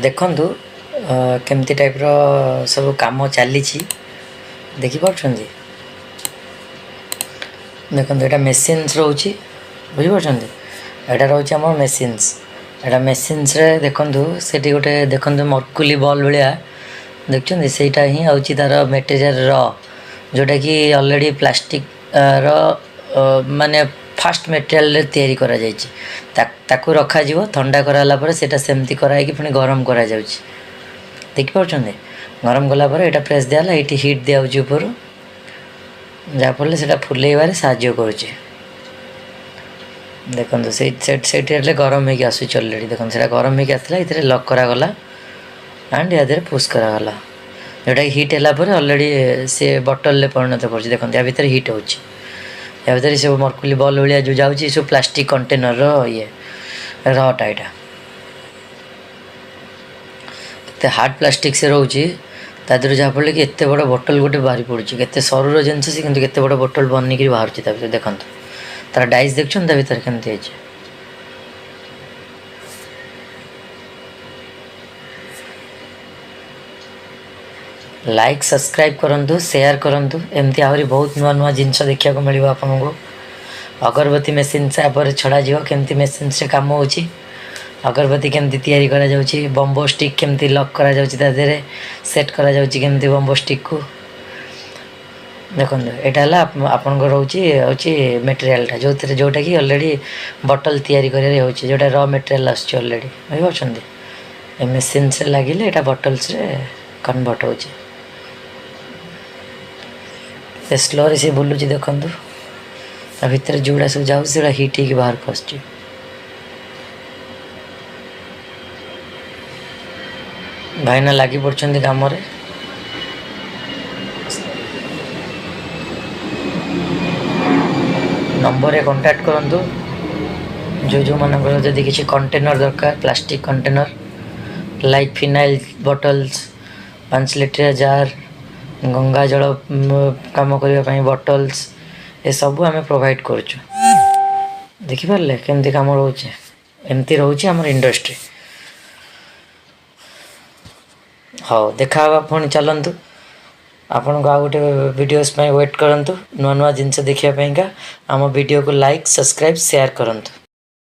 ଦେଖନ୍ତୁ କେମିତି ଟାଇପ୍ର ସବୁ କାମ ଚାଲିଛି ଦେଖିପାରୁଛନ୍ତି। ଦେଖନ୍ତୁ ଏଇଟା ମେସିନ୍ସ ରହୁଛି, ବୁଝିପାରୁଛନ୍ତି। ଏଇଟା ରହୁଛି ଆମର ମେସିନ୍ସ। ଏଇଟା ମେସିନ୍ସରେ ଦେଖନ୍ତୁ ସେଠି ଗୋଟେ ଦେଖନ୍ତୁ ମର୍କୁଲି ବଲ୍ ଭଳିଆ ଦେଖୁଛନ୍ତି, ସେଇଟା ହିଁ ହେଉଛି ତା'ର ମେଟେରିଆଲ୍ ଯେଉଁଟାକି ଅଲରେଡ଼ି ପ୍ଲାଷ୍ଟିକ୍ର ମାନେ ଫାଷ୍ଟ ମେଟେରିଆଲ୍ରେ ତିଆରି କରାଯାଇଛି। ତାକୁ ରଖାଯିବ, ଥଣ୍ଡା କରାହେଲା ପରେ ସେଇଟା ସେମିତି କରାହେଇକି ପୁଣି ଗରମ କରାଯାଉଛି। ଦେଖିପାରୁଛନ୍ତି, ଗରମ କଲା ପରେ ଏଇଟା ପ୍ରେସ୍ ଦିଆହେଲା, ଏଇଠି ହିଟ୍ ଦିଆହେଉଛି ଉପରୁ, ଯାହାଫଳରେ ସେଇଟା ଫୁଲେଇବାରେ ସାହାଯ୍ୟ କରୁଛି। ଦେଖନ୍ତୁ ସେଇଠି ହେଲେ ଗରମ ହେଇକି ଆସୁଛି ଅଲରେଡ଼ି। ଦେଖନ୍ତୁ ସେଇଟା ଗରମ ହେଇକି ଆସିଥିଲା, ଏଥିରେ ଲକ୍ କରାଗଲା ଆଣ୍ଡ ୟା ଦେହରେ ପୁସ୍ କରାଗଲା, ଯେଉଁଟାକି ହିଟ୍ ହେଲା ପରେ ଅଲରେଡ଼ି ସେ ବଟଲ୍ରେ ପରିଣତ କରୁଛି। ଦେଖନ୍ତୁ ୟା ଭିତରେ ହିଟ୍ ହେଉଛି, ୟା ଭିତରେ ସବୁ ମର୍କୁଲି ବଲ୍ ଭଳିଆ ଯେଉଁ ଯାଉଛି ସବୁ ପ୍ଲାଷ୍ଟିକ୍ କଣ୍ଟେନର୍ର ରଟା ଏଇଟା ଏତେ ହାର୍ଡ଼ ପ୍ଲାଷ୍ଟିକ୍ ସେ ରହୁଛି ତା ଦେହରୁ, ଯାହାଫଳରେ କି ଏତେ ବଡ଼ ବୋଟଲ୍ ଗୋଟେ ବାହାରି ପଡ଼ୁଛି। କେତେ ସରୁର ଜିନିଷ ସେ କିନ୍ତୁ କେତେ ବଡ଼ ବୋଟଲ୍ ବନିକିରି ବାହାରୁଛି ତା ଭିତରେ। ଦେଖନ୍ତୁ ତାର ଡାଇସ୍ ଦେଖୁଛନ୍ତି ତା ଭିତରେ କେମିତି ହେଇଛି। ଲାଇକ୍ ସବସ୍କ୍ରାଇବ୍ କରନ୍ତୁ, ସେୟାର କରନ୍ତୁ, ଏମିତି ଆହୁରି ବହୁତ ନୂଆ ନୂଆ ଜିନିଷ ଦେଖିବାକୁ ମିଳିବ ଆପଣଙ୍କୁ। ଅଗରବତୀ ମେସିନ୍ସ ଉପରେ ଛଡ଼ାଯିବ, କେମିତି ମେସିନ୍ସରେ କାମ ହେଉଛି, ଅଗରବତୀ କେମିତି ତିଆରି କରାଯାଉଛି, ବମ୍ବୋ ଷ୍ଟିକ୍ କେମିତି ଲକ୍ କରାଯାଉଛି, ତା ଦେହରେ ସେଟ୍ କରାଯାଉଛି କେମିତି ବମ୍ବୋ ଷ୍ଟିକ୍କୁ। ଦେଖନ୍ତୁ ଏଇଟା ହେଲା ଆପଣଙ୍କର ହେଉଛି ମେଟେରିଆଲ୍ଟା ଯେଉଁଟାକି ଅଲରେଡ଼ି ବଟଲ୍ ତିଆରି କରିବାରେ ହେଉଛି, ଯେଉଁଟା ର ମେଟେରିଆଲ୍ ଆସୁଛି ଅଲରେଡ଼ି, ବୁଝିପାରୁଛନ୍ତି। ଏ ମେସିନ୍ସରେ ଲାଗିଲେ ଏଇଟା ବଟଲ୍ସରେ କନଭର୍ଟ ହେଉଛି। ସେ ସ୍ଲୋରେ ସେ ବୁଲୁଛି, ଦେଖନ୍ତୁ ତା ଭିତରେ ଯେଉଁଗୁଡ଼ା ସବୁ ଯାଉଛି ସେଗୁଡ଼ା ହିଟ୍ ହେଇକି ବାହାରକୁ ଆସୁଛି। ଭାଇନା ଲାଗି ପଡ଼ୁଛନ୍ତି କାମରେ। ନମ୍ବରରେ କଣ୍ଟାକ୍ଟ କରନ୍ତୁ, ଯେଉଁମାନଙ୍କର ଯଦି କିଛି କଣ୍ଟେନର୍ ଦରକାର, plastic container like phenyl bottles, 5 ଲିଟରିଆ ଜାର୍, ଗଙ୍ଗା ଜଳ କାମ କରିବା ପାଇଁ ବଟଲ୍ସ, ଏସବୁ ଆମେ ପ୍ରୋଭାଇଡ଼ କରୁଛୁ। ଦେଖିପାରିଲେ କେମିତି କାମ ରହୁଛି। ଏମିତି ରହୁଛି ଆମର ଇଣ୍ଡଷ୍ଟ୍ରି। ହଉ, ଦେଖାହେବା ପୁଣି। ଚାଲନ୍ତୁ, ଆପଣଙ୍କୁ ଆଉ ଗୋଟେ ଭିଡ଼ିଓସ୍ ପାଇଁ ୱେଟ୍ କରନ୍ତୁ। ନୂଆ ନୂଆ ଜିନିଷ ଦେଖିବା ପାଇଁକା ଆମ ଭିଡ଼ିଓକୁ ଲାଇକ୍, ସବସ୍କ୍ରାଇବ୍, ସେୟାର କରନ୍ତୁ।